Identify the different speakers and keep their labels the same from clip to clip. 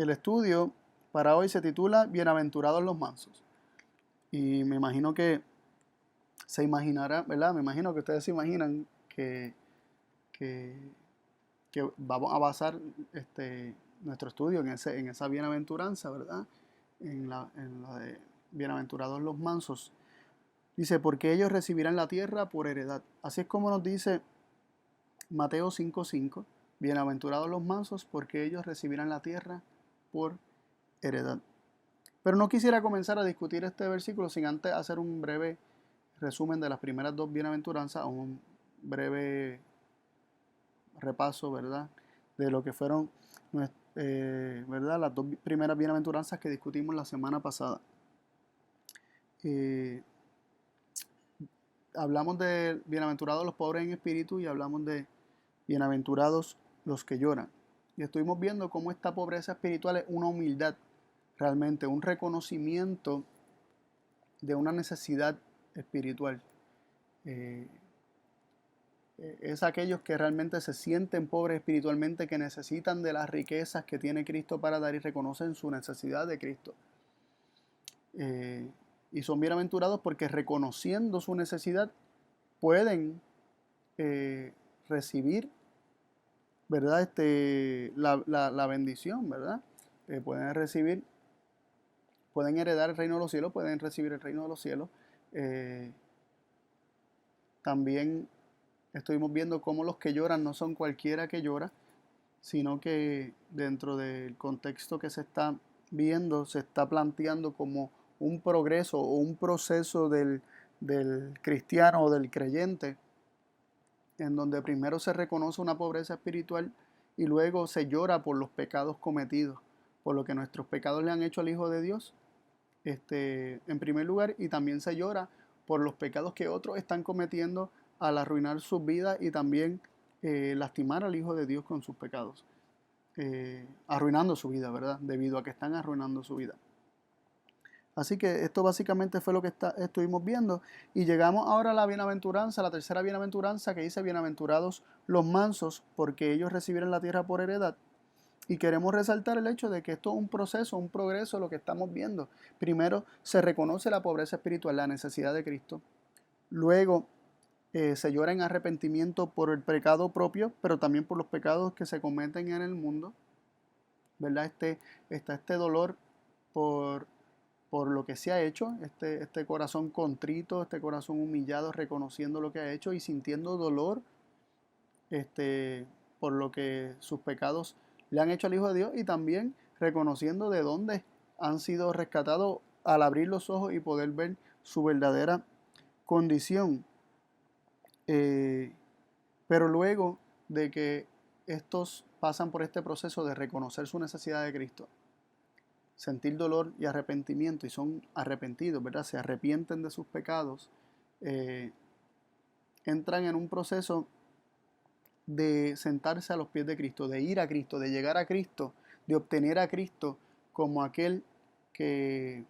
Speaker 1: el estudio para hoy se titula Bienaventurados los mansos. Y me imagino que se imaginará, ¿verdad? Me imagino que ustedes se imaginan que, que, que vamos a basar nuestro estudio en esa bienaventuranza, ¿verdad? En la de Bienaventurados los mansos. Dice, porque ellos recibirán la tierra por heredad. Así es como nos dice Mateo 5:5. Bienaventurados los mansos, porque ellos recibirán la tierra por heredad. Pero no quisiera comenzar a discutir este versículo sin antes hacer un breve resumen de las primeras dos bienaventuranzas, o un breve repaso, ¿verdad?, de lo que fueron, ¿verdad?, las dos primeras bienaventuranzas que discutimos la semana pasada. Hablamos de bienaventurados los pobres en espíritu y hablamos de bienaventurados los que lloran. Y estuvimos viendo cómo esta pobreza espiritual es una humildad, realmente un reconocimiento de una necesidad espiritual. Es aquellos que realmente se sienten pobres espiritualmente, que necesitan de las riquezas que tiene Cristo para dar y reconocen su necesidad de Cristo. Y son bienaventurados porque reconociendo su necesidad pueden recibir, ¿verdad?, la bendición, ¿verdad? Pueden heredar el reino de los cielos, pueden recibir el reino de los cielos. También estuvimos viendo cómo los que lloran no son cualquiera que llora, sino que dentro del contexto que se está viendo, se está planteando como un progreso o un proceso del cristiano o del creyente, en donde primero se reconoce una pobreza espiritual y luego se llora por los pecados cometidos, por lo que nuestros pecados le han hecho al Hijo de Dios, en primer lugar, y también se llora por los pecados que otros están cometiendo al arruinar sus vidas y también lastimar al Hijo de Dios con sus pecados, arruinando su vida, ¿verdad?, debido a que están arruinando su vida. Así que esto básicamente fue lo que estuvimos viendo. Y llegamos ahora a la bienaventuranza, la tercera bienaventuranza, que dice: bienaventurados los mansos, porque ellos recibirán la tierra por heredad. Y queremos resaltar el hecho de que esto es un proceso, un progreso, lo que estamos viendo. Primero se reconoce la pobreza espiritual, la necesidad de Cristo. Luego se llora en arrepentimiento por el pecado propio, pero también por los pecados que se cometen en el mundo, ¿verdad? Está este dolor por lo que se ha hecho, este corazón contrito, este corazón humillado, reconociendo lo que ha hecho y sintiendo dolor por lo que sus pecados le han hecho al Hijo de Dios, y también reconociendo de dónde han sido rescatados al abrir los ojos y poder ver su verdadera condición. Pero luego de que estos pasan por este proceso de reconocer su necesidad de Cristo, sentir dolor y arrepentimiento, y son arrepentidos, ¿verdad?, se arrepienten de sus pecados, entran en un proceso de sentarse a los pies de Cristo, de ir a Cristo, de llegar a Cristo, de obtener a Cristo como aquel que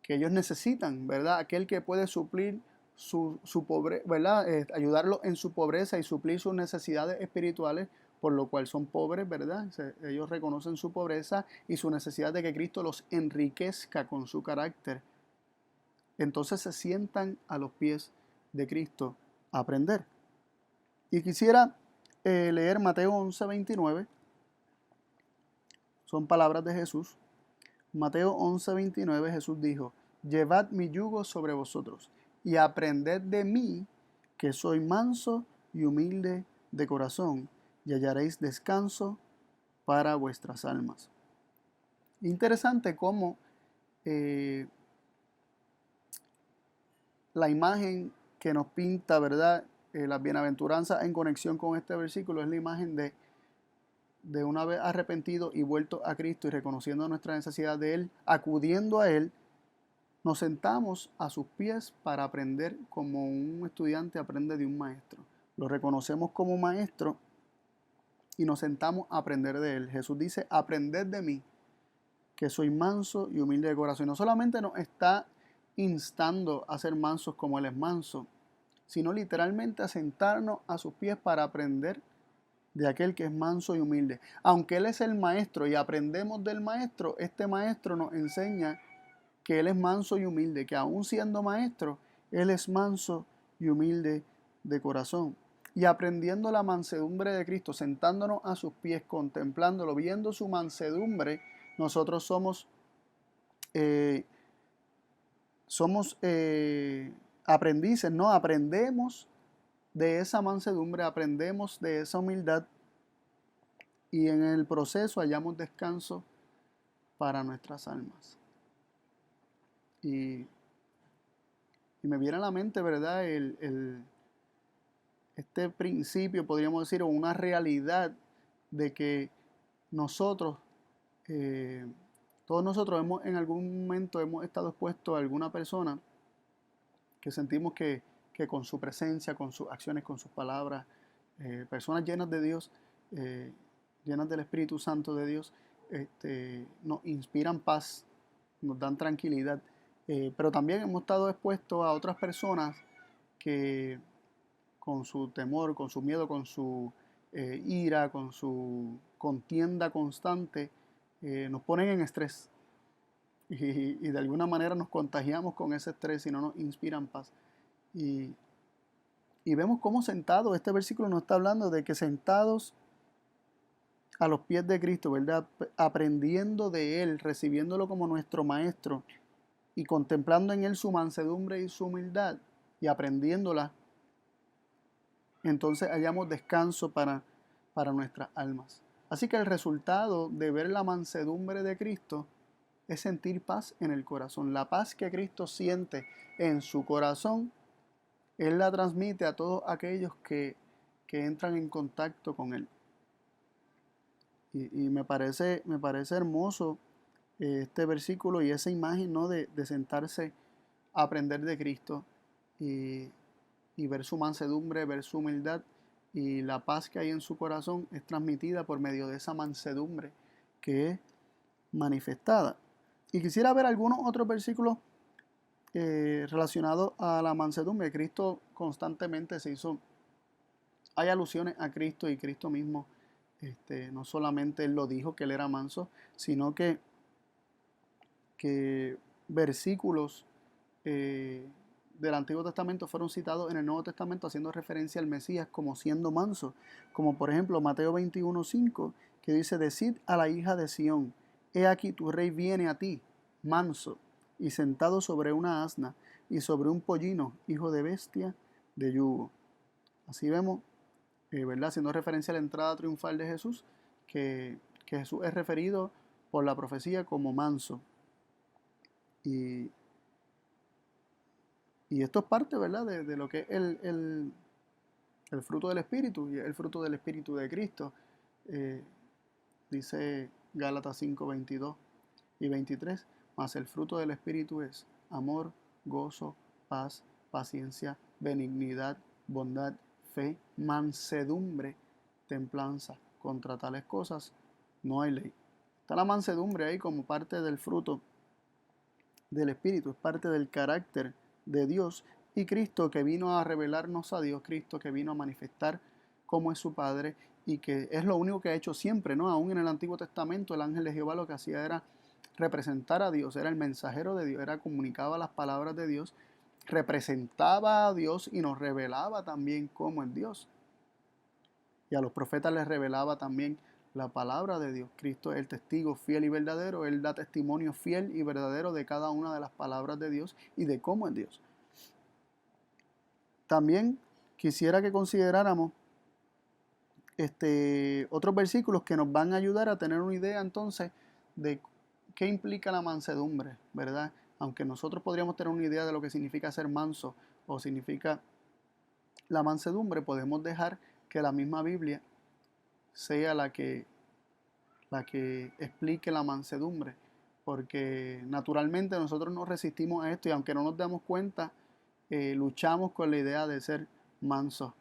Speaker 1: ellos necesitan, ¿verdad?, aquel que puede suplir su pobreza, ¿verdad?, ayudarlos en su pobreza y suplir sus necesidades espirituales, por lo cual son pobres, ¿verdad? Ellos reconocen su pobreza y su necesidad de que Cristo los enriquezca con su carácter. Entonces se sientan a los pies de Cristo a aprender. Y quisiera leer Mateo 11:29. Son palabras de Jesús. Mateo 11:29, Jesús dijo: llevad mi yugo sobre vosotros y aprended de mí, que soy manso y humilde de corazón, y hallaréis descanso para vuestras almas. Interesante cómo la imagen que nos pinta, ¿verdad?, las bienaventuranzas en conexión con este versículo es la imagen de una vez arrepentido y vuelto a Cristo y reconociendo nuestra necesidad de Él, acudiendo a Él, nos sentamos a sus pies para aprender como un estudiante aprende de un maestro. Lo reconocemos como maestro y nos sentamos a aprender de Él. Jesús dice: aprended de mí, que soy manso y humilde de corazón. Y no solamente nos está instando a ser mansos como Él es manso, sino literalmente a sentarnos a sus pies para aprender de aquel que es manso y humilde. Aunque Él es el maestro y aprendemos del maestro, este maestro nos enseña que Él es manso y humilde, que aún siendo maestro, Él es manso y humilde de corazón. Y aprendiendo la mansedumbre de Cristo, sentándonos a sus pies, contemplándolo, viendo su mansedumbre, nosotros eh, somos aprendices, ¿no? Aprendemos de esa mansedumbre, aprendemos de esa humildad y en el proceso hallamos descanso para nuestras almas. Y, y me viene a la mente, ¿verdad? Este principio, podríamos decir, o una realidad de que nosotros, eh, todos nosotros en algún momento hemos estado expuestos a alguna persona que sentimos que con su presencia, con sus acciones, con sus palabras, personas llenas de Dios, eh, llenas del Espíritu Santo de Dios, nos inspiran paz, nos dan tranquilidad. Pero también hemos estado expuestos a otras personas que con su temor, con su miedo, con su ira, con su contienda constante, nos ponen en estrés. Y de alguna manera nos contagiamos con ese estrés y no nos inspiran paz. Y, y vemos cómo sentados, este versículo nos está hablando de que sentados a los pies de Cristo, ¿verdad? Aprendiendo de Él, recibiéndolo como nuestro Maestro y contemplando en Él su mansedumbre y su humildad y aprendiéndola, entonces hallamos descanso para nuestras almas. Así que el resultado de ver la mansedumbre de Cristo es sentir paz en el corazón. La paz que Cristo siente en su corazón, Él la transmite a todos aquellos que entran en contacto con Él. Y me parece hermoso este versículo y esa imagen, ¿no? de sentarse a aprender de Cristo y, y ver su mansedumbre, ver su humildad y la paz que hay en su corazón es transmitida por medio de esa mansedumbre que es manifestada. Y quisiera ver algunos otros versículos relacionados a la mansedumbre. Cristo constantemente hay alusiones a Cristo y Cristo mismo, no solamente Él lo dijo que Él era manso, sino que versículos del Antiguo Testamento fueron citados en el Nuevo Testamento haciendo referencia al Mesías como siendo manso, como por ejemplo Mateo 21:5, que dice: decid a la hija de Sión, he aquí tu rey viene a ti, manso, y sentado sobre una asna, y sobre un pollino, hijo de bestia, de yugo. Así vemos, ¿verdad? Haciendo referencia a la entrada triunfal de Jesús, que Jesús es referido por la profecía como manso. Y esto es parte, ¿verdad?, de lo que es el fruto del Espíritu, y el fruto del Espíritu de Cristo. Eh, dice Gálatas 5:22 y 23, mas el fruto del Espíritu es amor, gozo, paz, paciencia, benignidad, bondad, fe, mansedumbre, templanza. Contra tales cosas no hay ley. Está la mansedumbre ahí como parte del fruto del Espíritu, es parte del carácter de Dios, y Cristo que vino a revelarnos a Dios, Cristo que vino a manifestar cómo es su Padre y que es lo único que ha hecho siempre, ¿no? Aún en el Antiguo Testamento el ángel de Jehová lo que hacía era representar a Dios, era el mensajero de Dios, era comunicaba las palabras de Dios, representaba a Dios y nos revelaba también cómo es Dios. Y a los profetas les revelaba también la palabra de Dios. Cristo es el testigo fiel y verdadero. Él da testimonio fiel y verdadero de cada una de las palabras de Dios y de cómo es Dios. También quisiera que consideráramos otros versículos que nos van a ayudar a tener una idea entonces de qué implica la mansedumbre, ¿verdad? Aunque nosotros podríamos tener una idea de lo que significa ser manso o significa la mansedumbre, podemos dejar que la misma Biblia sea la que explique la mansedumbre, porque naturalmente nosotros nos resistimos a esto y aunque no nos damos cuenta, luchamos con la idea de ser mansos.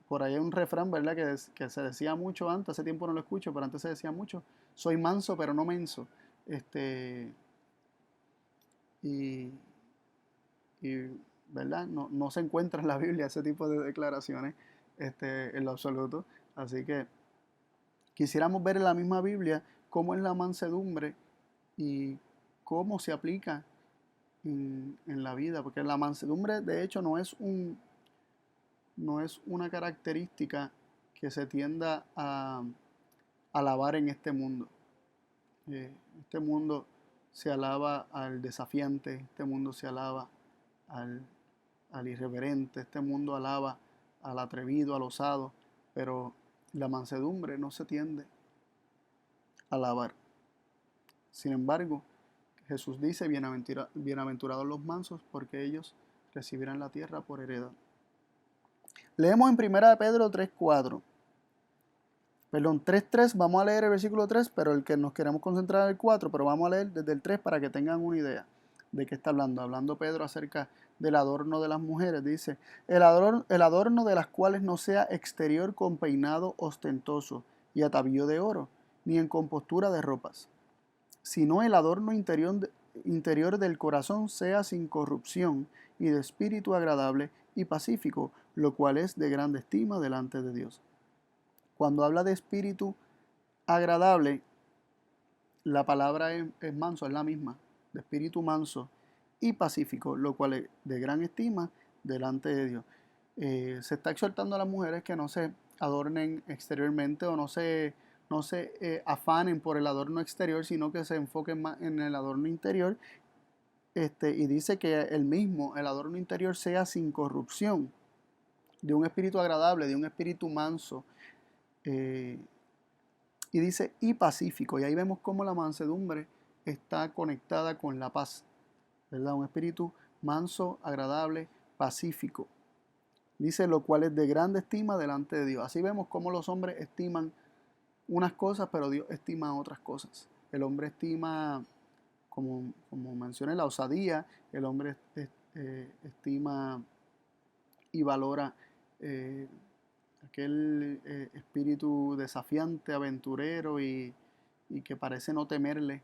Speaker 1: Por ahí hay un refrán, ¿verdad? Que se decía mucho antes, hace tiempo no lo escucho, pero antes se decía mucho: soy manso pero no menso. Y, y ¿verdad? No se encuentra en la Biblia ese tipo de declaraciones en lo absoluto. Así que quisiéramos ver en la misma Biblia cómo es la mansedumbre y cómo se aplica en la vida, porque la mansedumbre de hecho no es una característica que se tienda a alabar en este mundo. Este mundo se alaba al desafiante, este mundo se alaba al, al irreverente, este mundo alaba al atrevido, al osado, pero la mansedumbre no se tiende a alabar. Sin embargo, Jesús dice, bienaventurados los mansos, porque ellos recibirán la tierra por heredad. Leemos en 1 Pedro 3:4. Perdón, 3:3, vamos a leer el versículo 3, pero el que nos queremos concentrar en el 4, pero vamos a leer desde el 3 para que tengan una idea de qué está hablando. Hablando Pedro acerca del adorno de las mujeres, dice, el adorno de las cuales no sea exterior con peinado ostentoso y atavío de oro, ni en compostura de ropas, sino el adorno interior del corazón sea sin corrupción y de espíritu agradable y pacífico, lo cual es de grande estima delante de Dios. Cuando habla de espíritu agradable, la palabra es manso, es la misma, de espíritu manso y pacífico, lo cual es de gran estima delante de Dios. Se está exhortando a las mujeres que no se adornen exteriormente o no se afanen por el adorno exterior, sino que se enfoquen más en el adorno interior. Y dice que el adorno interior sea sin corrupción, de un espíritu agradable, de un espíritu manso. Y dice, y pacífico. Y ahí vemos cómo la mansedumbre está conectada con la paz, ¿verdad? Un espíritu manso, agradable, pacífico. Dice, lo cual es de grande estima delante de Dios. Así vemos cómo los hombres estiman unas cosas, pero Dios estima otras cosas. El hombre estima, como mencioné, la osadía. El hombre estima y valora aquel espíritu desafiante, aventurero y que parece no temerle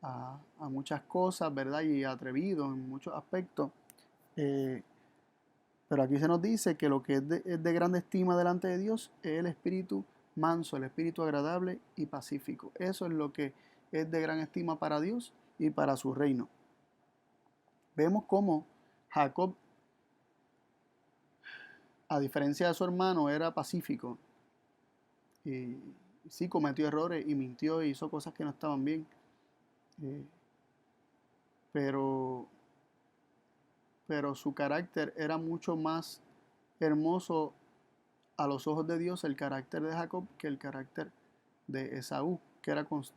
Speaker 1: a muchas cosas, ¿verdad? Y atrevido en muchos aspectos. Pero aquí se nos dice que lo que es de grande estima delante de Dios es el espíritu manso, el espíritu agradable y pacífico. Eso es lo que es de gran estima para Dios y para su reino. Vemos cómo Jacob, a diferencia de su hermano, era pacífico. Y sí cometió errores y mintió y hizo cosas que no estaban bien. Pero su carácter era mucho más hermoso a los ojos de Dios, el carácter de Jacob, que el carácter de Esaú, que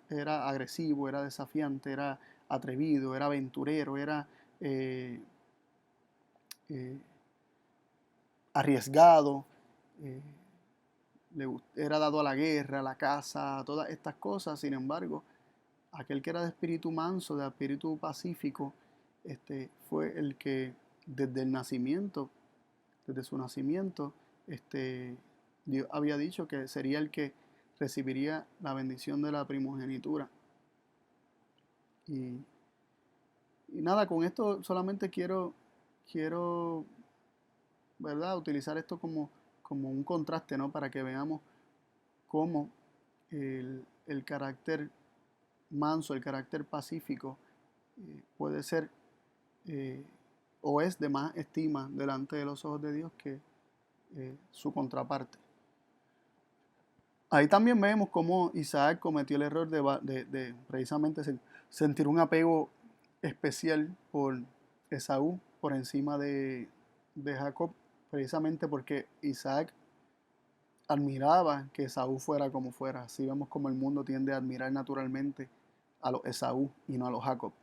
Speaker 1: era agresivo, era desafiante, era atrevido, era aventurero, era arriesgado, era dado a la guerra, a la caza, a todas estas cosas. Sin embargo, aquel que era de espíritu manso, de espíritu pacífico, fue el que desde su nacimiento, Dios había dicho que sería el que recibiría la bendición de la primogenitura. Y nada, con esto solamente quiero ¿verdad? Utilizar esto como un contraste, ¿no? Para que veamos cómo el carácter manso, el carácter pacífico puede ser o es de más estima delante de los ojos de Dios que su contraparte. Ahí también vemos cómo Isaac cometió el error de precisamente sentir un apego especial por Esaú por encima de Jacob, precisamente porque Isaac admiraba que Esaú fuera como fuera. Así vemos como el mundo tiende a admirar naturalmente a los Esaú y no a los Jacob.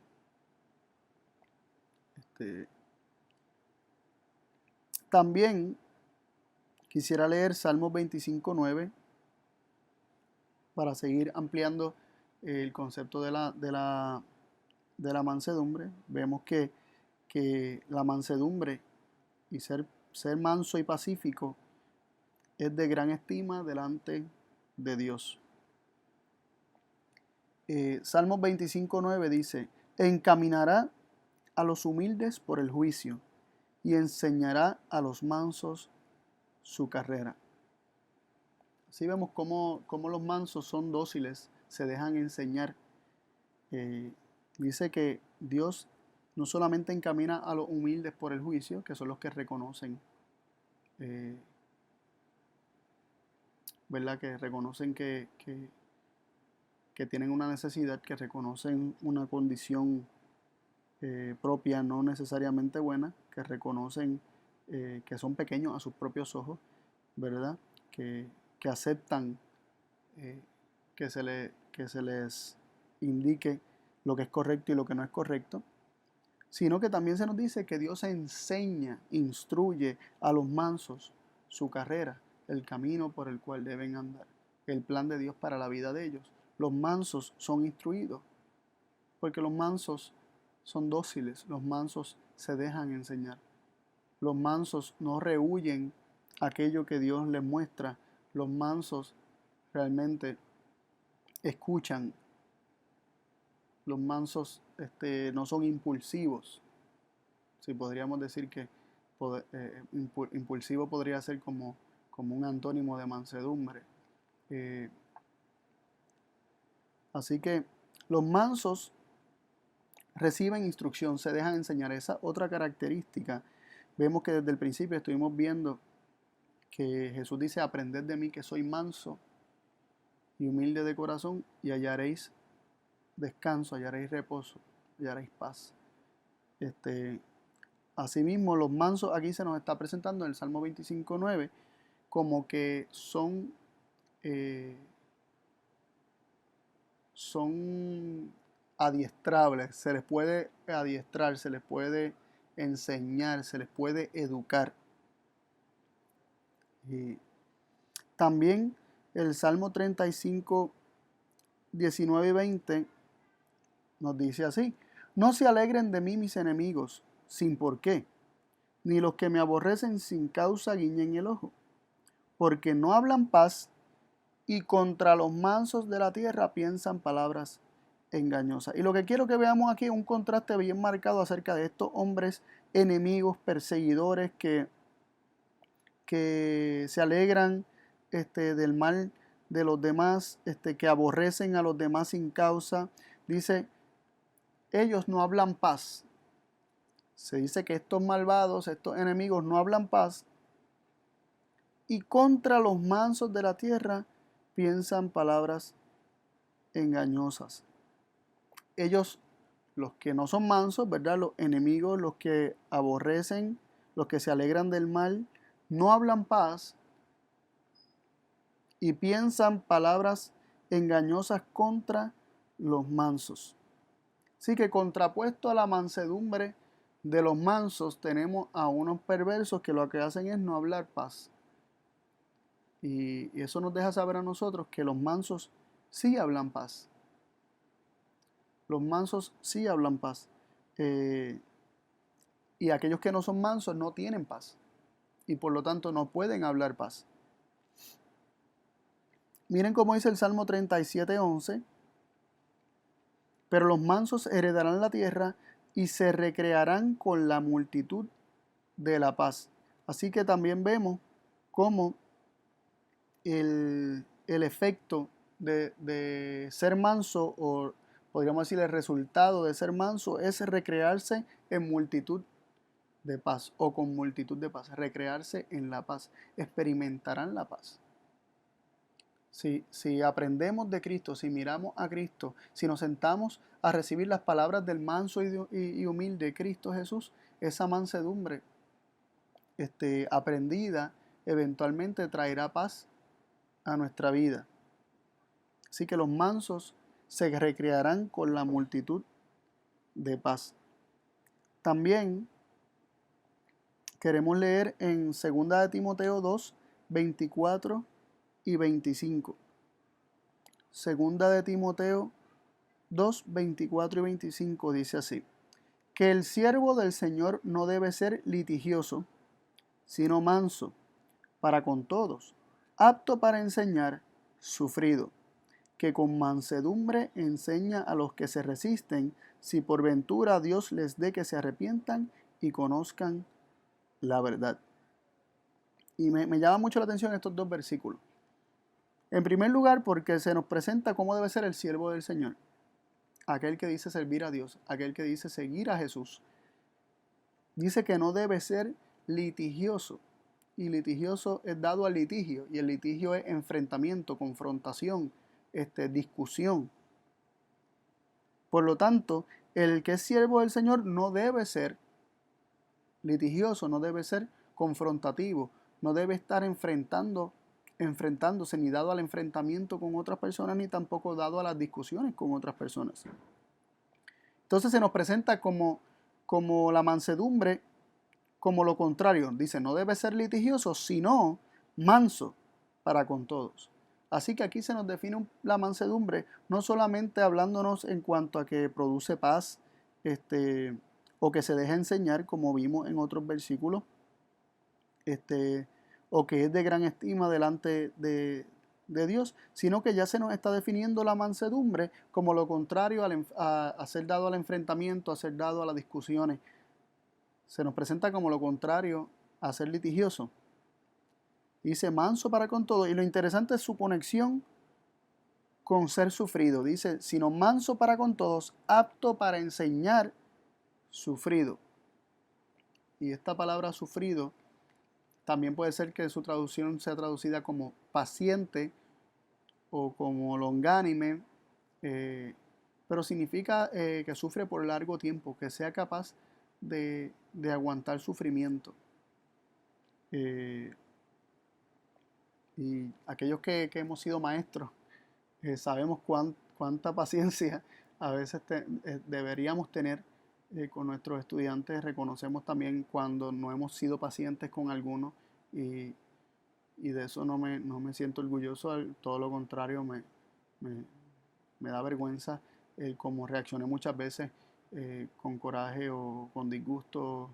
Speaker 1: También quisiera leer Salmos 25:9 para seguir ampliando el concepto de la mansedumbre. Vemos que la mansedumbre y ser manso y pacífico es de gran estima delante de Dios. Salmos 25:9 dice, encaminará a los humildes por el juicio y enseñará a los mansos su carrera. Así vemos cómo los mansos son dóciles, se dejan enseñar. Dice que Dios no solamente encamina a los humildes por el juicio, que son los que reconocen, eh, ¿verdad? Que reconocen que tienen una necesidad, que reconocen una condición propia, no necesariamente buena, que reconocen que son pequeños a sus propios ojos, ¿verdad? Que aceptan que se les indique lo que es correcto y lo que no es correcto, sino que también se nos dice que Dios enseña, instruye a los mansos su carrera, el camino por el cual deben andar, el plan de Dios para la vida de ellos. Los mansos son instruidos, porque los mansos son dóciles, los mansos se dejan enseñar. Los mansos no rehuyen aquello que Dios les muestra. Los mansos realmente escuchan. Los mansos no son impulsivos. Si podríamos decir que impulsivo podría ser como un antónimo de mansedumbre. Así que los mansos reciben instrucción, se dejan enseñar. Esa otra característica. Vemos que desde el principio estuvimos viendo que Jesús dice: aprended de mí que soy manso y humilde de corazón, y hallaréis descanso, hallaréis reposo, hallaréis paz. Asimismo, los mansos aquí se nos está presentando en el Salmo 25:9 como que son adiestrables, se les puede adiestrar, se les puede enseñar, se les puede educar. Y también el Salmo 35, 19 y 20 nos dice así: no se alegren de mí mis enemigos sin por qué, ni los que me aborrecen sin causa guiñen el ojo, porque no hablan paz, y contra los mansos de la tierra piensan palabras engañosas. Y lo que quiero que veamos aquí es un contraste bien marcado acerca de estos hombres enemigos, perseguidores que se alegran del mal de los demás, que aborrecen a los demás sin causa. Dice, ellos no hablan paz. Se dice que estos malvados, estos enemigos no hablan paz, y contra los mansos de la tierra piensan palabras engañosas. Ellos, los que no son mansos, ¿verdad? Los enemigos, los que aborrecen, los que se alegran del mal, no hablan paz y piensan palabras engañosas contra los mansos. Así que contrapuesto a la mansedumbre de los mansos, tenemos a unos perversos que lo que hacen es no hablar paz. Y eso nos deja saber a nosotros que los mansos sí hablan paz. Los mansos sí hablan paz. Y aquellos que no son mansos no tienen paz. Y por lo tanto no pueden hablar paz. Miren cómo dice el Salmo 37:11. Pero los mansos heredarán la tierra y se recrearán con la multitud de la paz. Así que también vemos cómo el efecto de ser manso, o podríamos decir el resultado de ser manso, es recrearse en multitud de paz o con multitud de paz, recrearse en la paz, experimentarán la paz. Si aprendemos de Cristo, si miramos a Cristo, si nos sentamos a recibir las palabras del manso y humilde Cristo Jesús, esa mansedumbre aprendida eventualmente traerá paz a nuestra vida. Así que los mansos se recrearán con la multitud de paz. También queremos leer en 2 de Timoteo 2, 24 y 25. 2 de Timoteo 2, 24 y 25 dice así: que el siervo del Señor no debe ser litigioso, sino manso para con todos, apto para enseñar, sufrido, que con mansedumbre enseña a los que se resisten, si por ventura Dios les dé que se arrepientan y conozcan la verdad. Y me llama mucho la atención estos dos versículos. En primer lugar, porque se nos presenta cómo debe ser el siervo del Señor. Aquel que dice servir a Dios, aquel que dice seguir a Jesús. Dice que no debe ser litigioso. Y litigioso es dado al litigio. Y el litigio es enfrentamiento, confrontación, discusión. Por lo tanto, el que es siervo del Señor no debe ser litigioso, no debe ser confrontativo, no debe estar enfrentándose ni dado al enfrentamiento con otras personas, ni tampoco dado a las discusiones con otras personas. Entonces se nos presenta como la mansedumbre, como lo contrario. Dice, no debe ser litigioso, sino manso para con todos. Así que aquí se nos define la mansedumbre, no solamente hablándonos en cuanto a que produce paz, o que se deja enseñar, como vimos en otros versículos, o que es de gran estima delante de Dios, sino que ya se nos está definiendo la mansedumbre como lo contrario a ser dado al enfrentamiento, a ser dado a las discusiones. Se nos presenta como lo contrario a ser litigioso. Dice manso para con todo, y lo interesante es su conexión con ser sufrido. Dice, sino manso para con todos, apto para enseñar, sufrido. Y esta palabra sufrido también puede ser que su traducción sea traducida como paciente o como longánime, pero significa que sufre por largo tiempo, que sea capaz de aguantar sufrimiento. Y aquellos que hemos sido maestros, sabemos cuánta paciencia a veces deberíamos tener con nuestros estudiantes. Reconocemos también cuando no hemos sido pacientes con algunos, y de eso no me siento orgulloso, todo lo contrario, me da vergüenza cómo reaccioné muchas veces con coraje o con disgusto,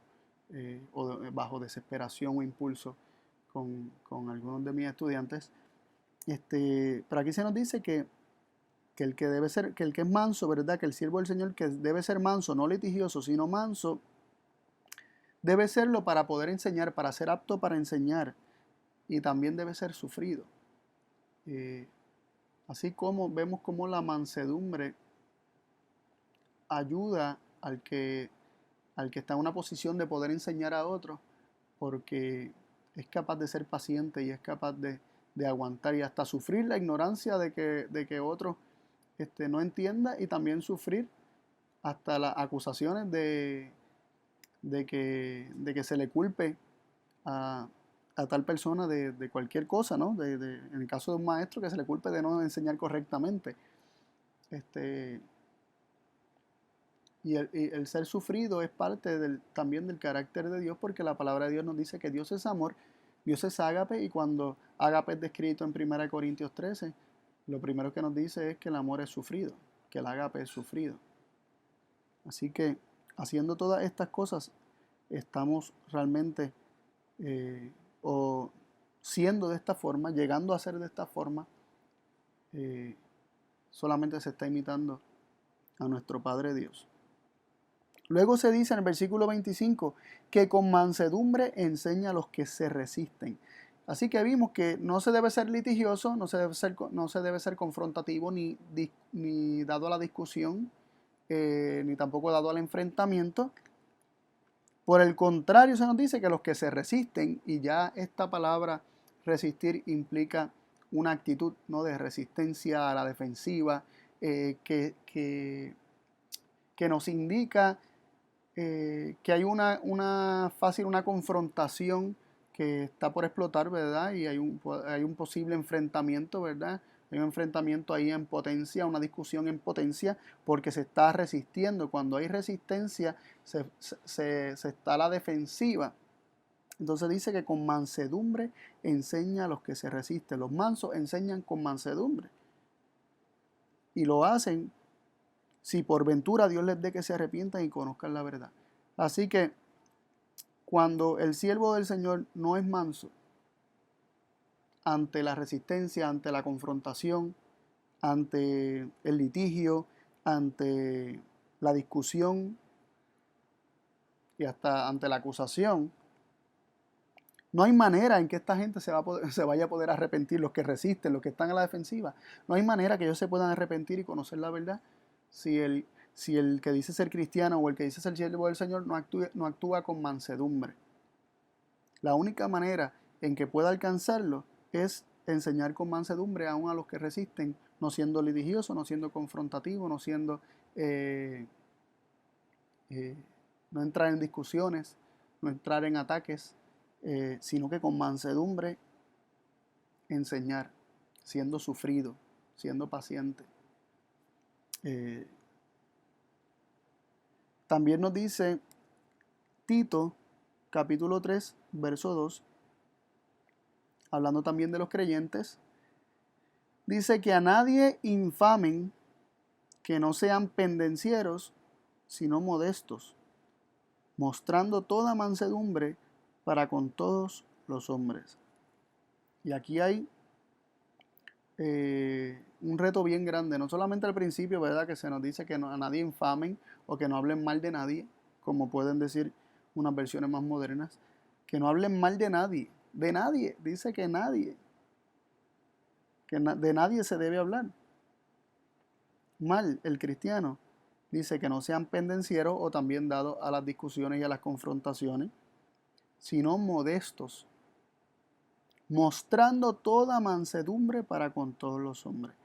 Speaker 1: o bajo desesperación o impulso con algunos de mis estudiantes. Pero aquí se nos dice que el que debe ser, que el que es manso, ¿verdad? Que el siervo del Señor, que debe ser manso, no litigioso, sino manso, debe serlo para poder enseñar, para ser apto para enseñar, y también debe ser sufrido. Así como vemos como la mansedumbre ayuda al que está en una posición de poder enseñar a otros, porque es capaz de ser paciente y es capaz de aguantar y hasta sufrir la ignorancia de que otro no entienda, y también sufrir hasta las acusaciones de que se le culpe a tal persona de cualquier cosa, ¿no? En el caso de un maestro, que se le culpe de no enseñar correctamente. Y el ser sufrido es parte también del carácter de Dios, porque la palabra de Dios nos dice que Dios es amor, Dios es ágape, y cuando ágape es descrito en 1 Corintios 13, lo primero que nos dice es que el amor es sufrido, que el ágape es sufrido. Así que haciendo todas estas cosas, estamos realmente o siendo de esta forma, llegando a ser de esta forma, solamente se está imitando a nuestro Padre Dios. Luego se dice en el versículo 25 que con mansedumbre enseña a los que se resisten. Así que vimos que no se debe ser litigioso, no se debe ser confrontativo, ni dado a la discusión, ni tampoco dado al enfrentamiento. Por el contrario, se nos dice que los que se resisten, y ya esta palabra resistir implica una actitud, ¿no?, de resistencia a la defensiva, que nos indica que hay una confrontación que está por explotar, ¿verdad? Y hay un posible enfrentamiento, ¿verdad? Hay un enfrentamiento ahí en potencia, una discusión en potencia, porque se está resistiendo. Cuando hay resistencia, se está a la defensiva. Entonces dice que con mansedumbre enseña a los que se resisten. Los mansos enseñan con mansedumbre. Y lo hacen si por ventura Dios les dé que se arrepientan y conozcan la verdad. Así que cuando el siervo del Señor no es manso, ante la resistencia, ante la confrontación, ante el litigio, ante la discusión y hasta ante la acusación, No hay manera en que esta gente se vaya a poder arrepentir, los que resisten, los que están a la defensiva. No hay manera que ellos se puedan arrepentir y conocer la verdad si el que dice ser cristiano o el que dice ser siervo del Señor no actúa con mansedumbre. La única manera en que pueda alcanzarlo es enseñar con mansedumbre aún a los que resisten, no siendo litigioso, no siendo confrontativo, no siendo no entrar en discusiones, no entrar en ataques, sino que con mansedumbre enseñar, siendo sufrido, siendo paciente. También nos dice Tito, capítulo 3, verso 2, hablando también de los creyentes, dice que a nadie infamen, que no sean pendencieros, sino modestos, mostrando toda mansedumbre para con todos los hombres. Y aquí hay un reto bien grande, no solamente al principio, ¿verdad? Que se nos dice que a nadie infamen o que no hablen mal de nadie, como pueden decir unas versiones más modernas, que no hablen mal de nadie, dice que nadie, de nadie se debe hablar mal. El cristiano dice que no sean pendencieros o también dados a las discusiones y a las confrontaciones, sino modestos, mostrando toda mansedumbre para con todos los hombres.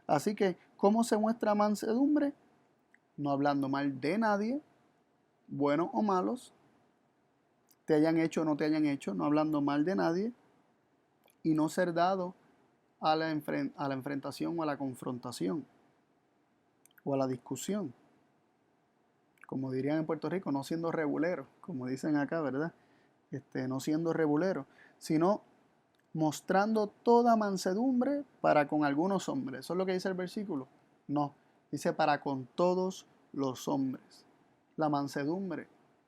Speaker 1: Así que, ¿cómo se muestra mansedumbre? No hablando mal de nadie, buenos o malos, te hayan hecho o no te hayan hecho, no hablando mal de nadie, y no ser dado a la enfrentación o a la confrontación o a la discusión. Como dirían en Puerto Rico, no siendo rebulero, como dicen acá, ¿verdad? No siendo rebulero, sino mostrando toda mansedumbre para con algunos hombres. ¿Eso es lo que dice el versículo? No, dice para con todos los hombres. La mansedumbre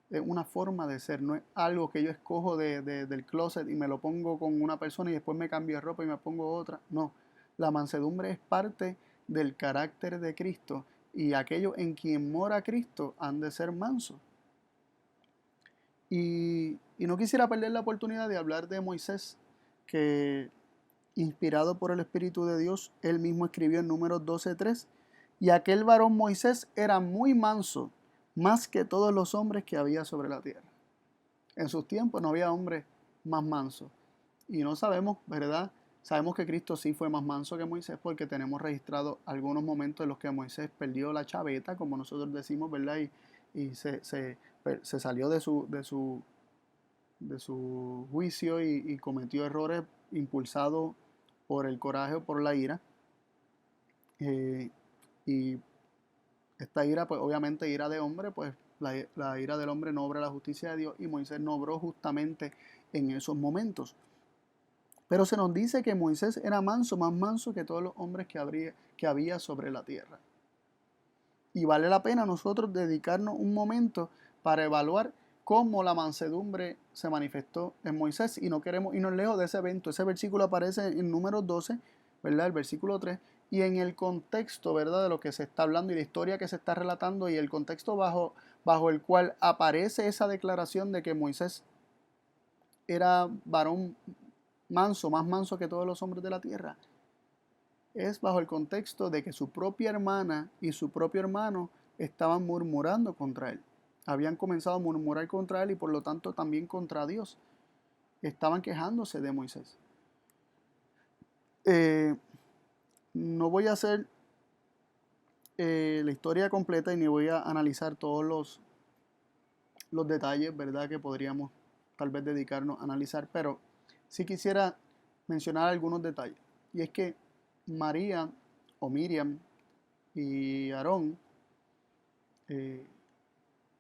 Speaker 1: es una forma de ser, no es algo que yo escojo del closet y me lo pongo con una persona y después me cambio de ropa y me pongo otra. No, la mansedumbre es parte del carácter de Cristo y aquellos en quien mora Cristo han de ser mansos. Y no quisiera perder la oportunidad de hablar de Moisés, que inspirado por el Espíritu de Dios, él mismo escribió en Números 12:3, y aquel varón Moisés era muy manso, más que todos los hombres que había sobre la tierra. En sus tiempos no había hombre más manso. Y no sabemos, ¿verdad? Sabemos que Cristo sí fue más manso que Moisés porque tenemos registrado algunos momentos en los que Moisés perdió la chaveta, como nosotros decimos, ¿verdad? Y se salió de su juicio y cometió errores impulsados por el coraje o por la ira. Y esta ira, pues obviamente ira de hombre, pues la ira del hombre no obra la justicia de Dios y Moisés no obró justamente en esos momentos. Pero se nos dice que Moisés era manso, más manso que todos los hombres que había sobre la tierra. Y vale la pena nosotros dedicarnos un momento para evaluar cómo la mansedumbre se manifestó en Moisés. Y no queremos irnos lejos de ese evento. Ese versículo aparece en Números 12, ¿verdad? El versículo 3. Y en el contexto, ¿verdad? De lo que se está hablando y la historia que se está relatando y el contexto bajo el cual aparece esa declaración de que Moisés era varón manso, más manso que todos los hombres de la tierra, es bajo el contexto de que su propia hermana y su propio hermano estaban murmurando contra él. Habían comenzado a murmurar contra él y por lo tanto también contra Dios. Estaban quejándose de Moisés. No voy a hacer la historia completa y ni voy a analizar todos los detalles, ¿verdad? Que podríamos tal vez dedicarnos a analizar, pero sí quisiera mencionar algunos detalles. Y es que María o Miriam y Aarón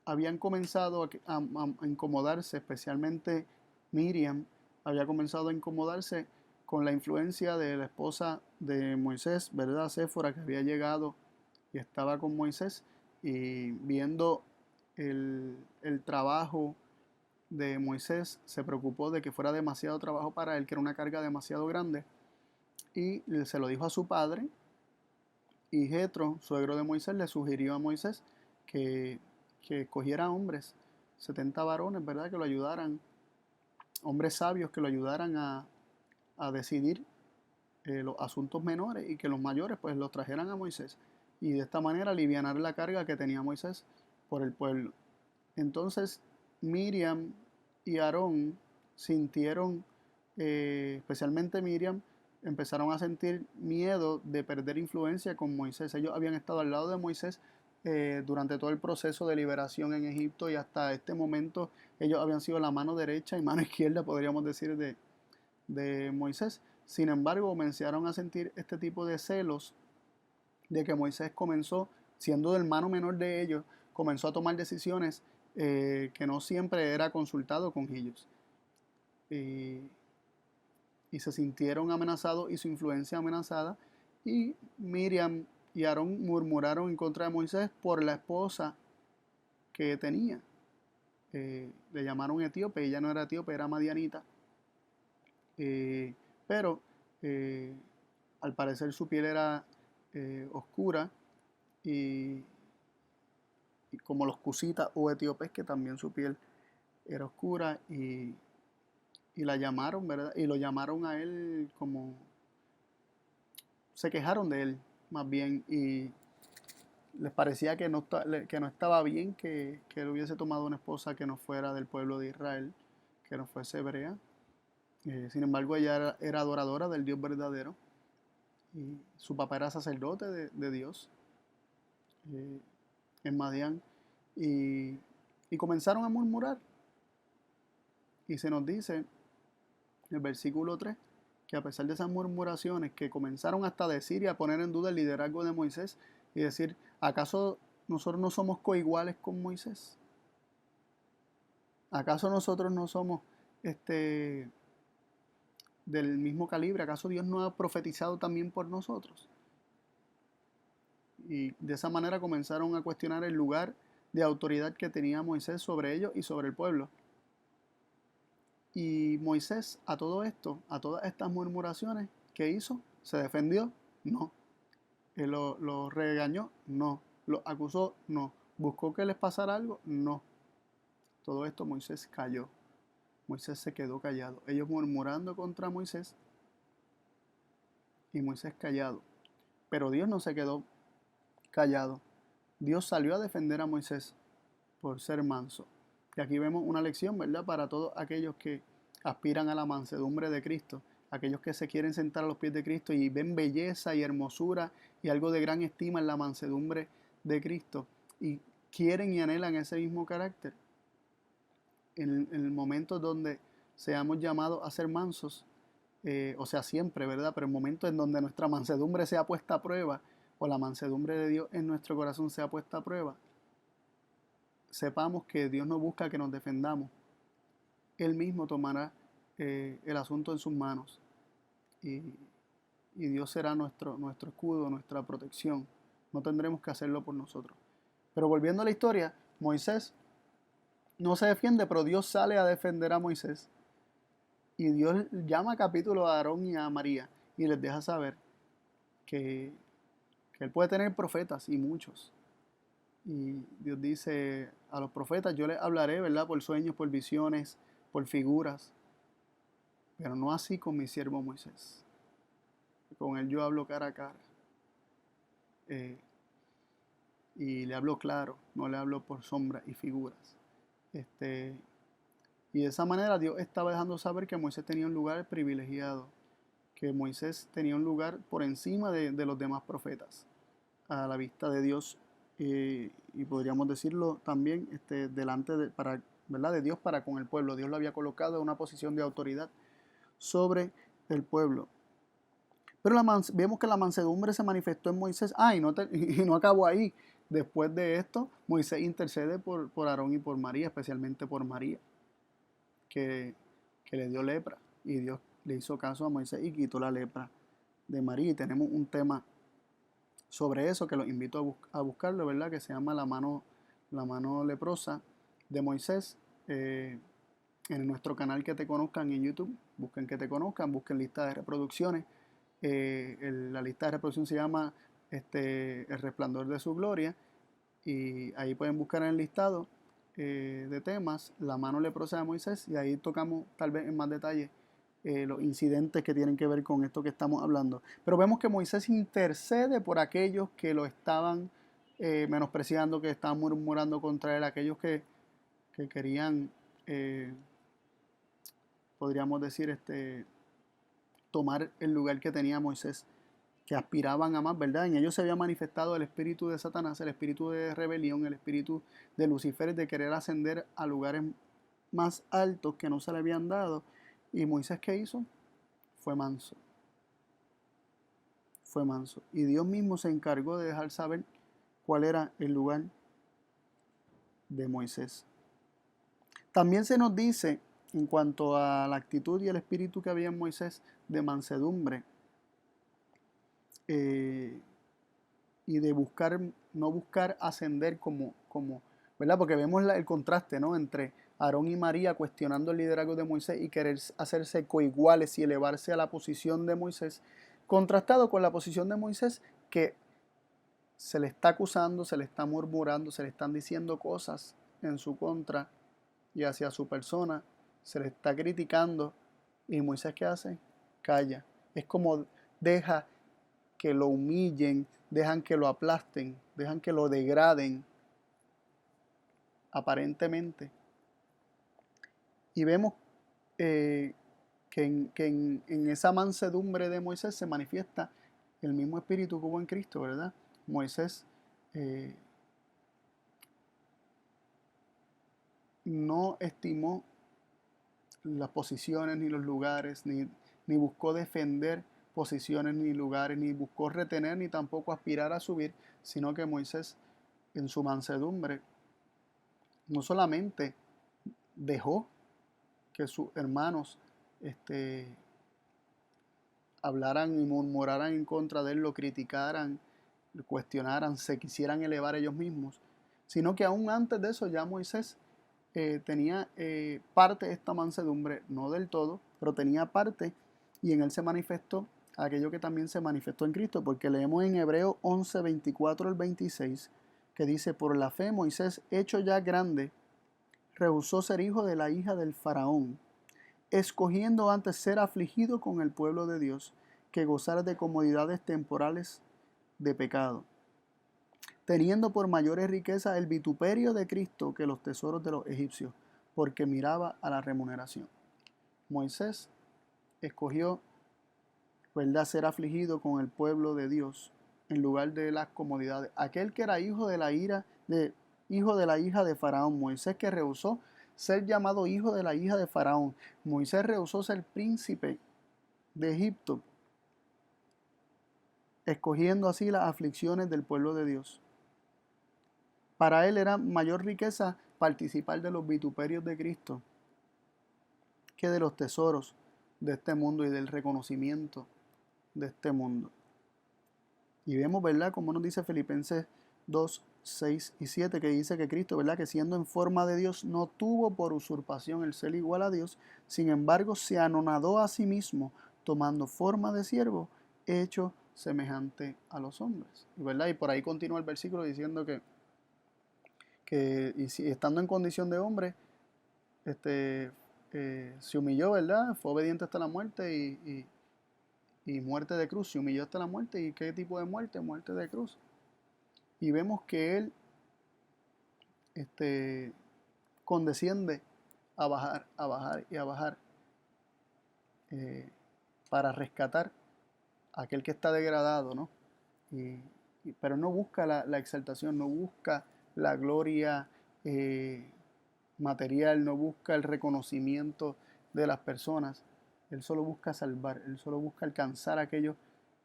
Speaker 1: habían comenzado a incomodarse, especialmente Miriam había comenzado a incomodarse con la influencia de la esposa de Moisés, ¿verdad? Séfora, que había llegado y estaba con Moisés, y viendo el trabajo de Moisés, se preocupó de que fuera demasiado trabajo para él, que era una carga demasiado grande, y se lo dijo a su padre, y Jetro, suegro de Moisés, le sugirió a Moisés que escogiera hombres, 70 varones, ¿verdad? Que lo ayudaran hombres sabios que lo ayudaran a decidir los asuntos menores y que los mayores pues los trajeran a Moisés y de esta manera alivianar la carga que tenía Moisés por el pueblo. Entonces Miriam y Aarón sintieron, especialmente Miriam, empezaron a sentir miedo de perder influencia con Moisés. Ellos habían estado al lado de Moisés durante todo el proceso de liberación en Egipto y hasta este momento ellos habían sido la mano derecha y mano izquierda, podríamos decir, de Moisés. Sin embargo, comenzaron a sentir este tipo de celos de que Moisés comenzó, siendo el hermano menor de ellos, comenzó a tomar decisiones que no siempre era consultado con ellos. Y se sintieron amenazados y su influencia amenazada. Y Miriam y Aarón murmuraron en contra de Moisés por la esposa que tenía. Le llamaron etíope, ella no era etíope, era madianita. Pero al parecer su piel era oscura y como los cusitas o etíopes, que también su piel era oscura y la llamaron, ¿verdad? Y lo llamaron a él como, se quejaron de él más bien y les parecía que no estaba bien que él hubiese tomado una esposa que no fuera del pueblo de Israel, que no fuese hebrea. Sin embargo, ella era adoradora del Dios verdadero y su papá era sacerdote de Dios en Madián y comenzaron a murmurar y se nos dice en el versículo 3 que a pesar de esas murmuraciones que comenzaron hasta a decir y a poner en duda el liderazgo de Moisés y decir, ¿acaso nosotros no somos coiguales con Moisés? ¿Acaso nosotros no somos del mismo calibre? ¿Acaso Dios no ha profetizado también por nosotros? Y de esa manera comenzaron a cuestionar el lugar de autoridad que tenía Moisés sobre ellos y sobre el pueblo. Y Moisés a todo esto, a todas estas murmuraciones, ¿qué hizo? ¿Se defendió? No. ¿Él lo regañó? No. ¿Lo acusó? No. ¿Buscó que les pasara algo? No. Todo esto Moisés calló. Moisés se quedó callado. Ellos murmurando contra Moisés y Moisés callado. Pero Dios no se quedó callado. Dios salió a defender a Moisés por ser manso. Y aquí vemos una lección, ¿verdad? Para todos aquellos que aspiran a la mansedumbre de Cristo, aquellos que se quieren sentar a los pies de Cristo y ven belleza y hermosura y algo de gran estima en la mansedumbre de Cristo y quieren y anhelan ese mismo carácter. En el momento donde seamos llamados a ser mansos, o sea, siempre, ¿verdad? Pero en momentos en donde nuestra mansedumbre sea puesta a prueba, o la mansedumbre de Dios en nuestro corazón sea puesta a prueba, sepamos que Dios no busca que nos defendamos. Él mismo tomará el asunto en sus manos y Dios será nuestro escudo, nuestra protección. No tendremos que hacerlo por nosotros. Pero volviendo a la historia, Moisés no se defiende, pero Dios sale a defender a Moisés. Y Dios llama a capítulo a Aarón y a María y les deja saber que él puede tener profetas y muchos. Y Dios dice a los profetas, yo les hablaré, ¿verdad? Por sueños, por visiones, por figuras. Pero no así con mi siervo Moisés. Con él yo hablo cara a cara. Y le hablo claro, no le hablo por sombras y figuras. Y de esa manera Dios estaba dejando saber que Moisés tenía un lugar privilegiado, que Moisés tenía un lugar por encima de los demás profetas, a la vista de Dios, y podríamos decirlo también delante ¿verdad? De Dios para con el pueblo. Dios lo había colocado en una posición de autoridad sobre el pueblo. Pero vemos que la mansedumbre se manifestó en Moisés. Y no acabó ahí. Después de esto, Moisés intercede por Aarón y por María, especialmente por María, que le dio lepra. Y Dios le hizo caso a Moisés y quitó la lepra de María. Y tenemos un tema sobre eso que los invito a buscarlo, ¿verdad? Que se llama la mano leprosa de Moisés. En nuestro canal Que Te Conozcan en YouTube, busquen Que Te Conozcan, busquen lista de reproducciones. La lista de reproducción se llama El Resplandor de Su Gloria y ahí pueden buscar en el listado de temas, la mano leprosa de Moisés, y ahí tocamos tal vez en más detalle los incidentes que tienen que ver con esto que estamos hablando. Pero vemos que Moisés intercede por aquellos que lo estaban menospreciando, que estaban murmurando contra él, aquellos que querían, podríamos decir, tomar el lugar que tenía Moisés, que aspiraban a más, ¿verdad? En ellos se había manifestado el espíritu de Satanás, el espíritu de rebelión, el espíritu de Lucifer, de querer ascender a lugares más altos que no se le habían dado. ¿Y Moisés qué hizo? Fue manso. Fue manso. Y Dios mismo se encargó de dejar saber cuál era el lugar de Moisés. También se nos dice, en cuanto a la actitud y el espíritu que había en Moisés, de mansedumbre, y de no buscar ascender como ¿verdad? Porque vemos el contraste, ¿no? Entre Aarón y María cuestionando el liderazgo de Moisés y querer hacerse coiguales y elevarse a la posición de Moisés, contrastado con la posición de Moisés, que se le está acusando, se le está murmurando, se le están diciendo cosas en su contra y hacia su persona, se le está criticando, y Moisés, ¿qué hace? Calla. Es como deja que lo humillen, dejan que lo aplasten, dejan que lo degraden, aparentemente. Y vemos en esa mansedumbre de Moisés se manifiesta el mismo espíritu que hubo en Cristo, ¿verdad? Moisés no estimó las posiciones ni los lugares, ni buscó defender posiciones ni lugares, ni buscó retener, ni tampoco aspirar a subir, sino que Moisés, en su mansedumbre, no solamente dejó que sus hermanos hablaran y murmuraran en contra de él, lo criticaran, lo cuestionaran, se quisieran elevar ellos mismos, sino que aún antes de eso ya Moisés tenía parte de esta mansedumbre, no del todo, pero tenía parte, y en él se manifestó aquello que también se manifestó en Cristo, porque leemos en Hebreos 11, 24 al 26, que dice: por la fe Moisés, hecho ya grande, rehusó ser hijo de la hija del faraón, escogiendo antes ser afligido con el pueblo de Dios, que gozar de comodidades temporales de pecado, teniendo por mayores riquezas el vituperio de Cristo que los tesoros de los egipcios, porque miraba a la remuneración. Moisés escogió, ¿verdad?, ser afligido con el pueblo de Dios en lugar de las comodidades. Aquel que era hijo de la hija de Faraón, Moisés, que rehusó ser llamado hijo de la hija de Faraón. Moisés rehusó ser príncipe de Egipto, escogiendo así las aflicciones del pueblo de Dios. Para él era mayor riqueza participar de los vituperios de Cristo que de los tesoros de este mundo y del reconocimiento de este mundo. Y vemos, ¿verdad?, como nos dice Filipenses 2, 6 y 7, que dice que Cristo, ¿verdad?, que siendo en forma de Dios, no tuvo por usurpación el ser igual a Dios, sin embargo se anonadó a sí mismo, tomando forma de siervo, hecho semejante a los hombres. ¿Verdad? Y por ahí continúa el versículo diciendo que y si, estando en condición de hombre, se humilló, ¿verdad? Fue obediente hasta la muerte y muerte de cruz. Se humilló hasta la muerte. ¿Y qué tipo de muerte? Muerte de cruz. Y vemos que él condesciende a bajar y a bajar para rescatar a aquel que está degradado, ¿no? Pero no busca la exaltación, no busca la gloria material, no busca el reconocimiento de las personas. Él solo busca salvar, él solo busca alcanzar a aquellos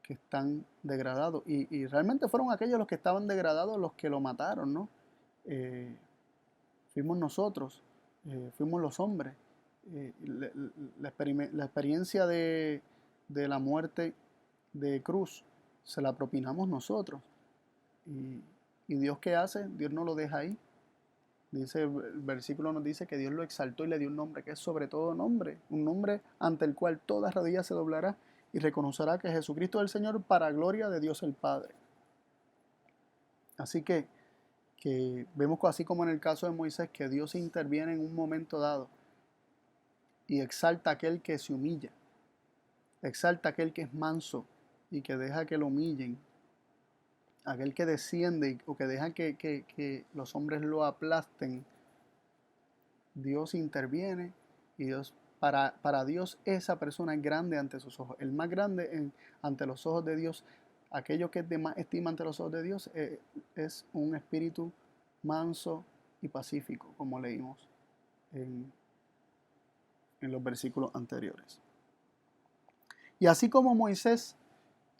Speaker 1: que están degradados. Y realmente fueron aquellos los que estaban degradados los que lo mataron, ¿no? Fuimos nosotros, fuimos los hombres. La experiencia de la muerte de cruz se la propinamos nosotros. Y Dios, ¿qué hace? Dios no lo deja ahí. Dice, el versículo nos dice que Dios lo exaltó y le dio un nombre que es sobre todo nombre, un nombre ante el cual toda rodilla se doblará y reconocerá que Jesucristo es el Señor, para gloria de Dios el Padre. Así que que vemos así como en el caso de Moisés, que Dios interviene en un momento dado y exalta a aquel que se humilla, exalta a aquel que es manso y que deja que lo humillen, aquel que desciende o que deja que los hombres lo aplasten. Dios interviene y para Dios esa persona es grande ante sus ojos. El más grande ante los ojos de Dios, aquello que es de más estima ante los ojos de Dios, es un espíritu manso y pacífico, como leímos en, en los versículos anteriores. Y así como Moisés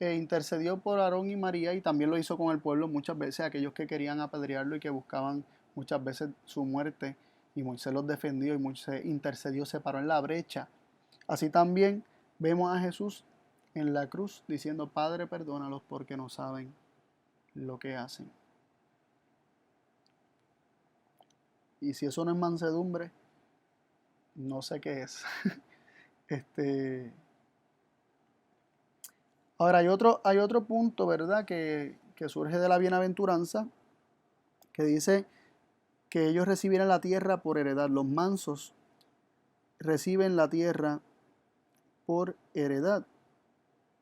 Speaker 1: intercedió por Aarón y María, y también lo hizo con el pueblo muchas veces, aquellos que querían apedrearlo y que buscaban muchas veces su muerte, y Moisés los defendió y Moisés intercedió, se paró en la brecha. Así también vemos a Jesús en la cruz diciendo: Padre, perdónalos porque no saben lo que hacen. Y si eso no es mansedumbre, no sé qué es. Ahora hay otro punto, ¿verdad?, que surge de la bienaventuranza, que dice que ellos recibieran la tierra por heredad. Los mansos reciben la tierra por heredad.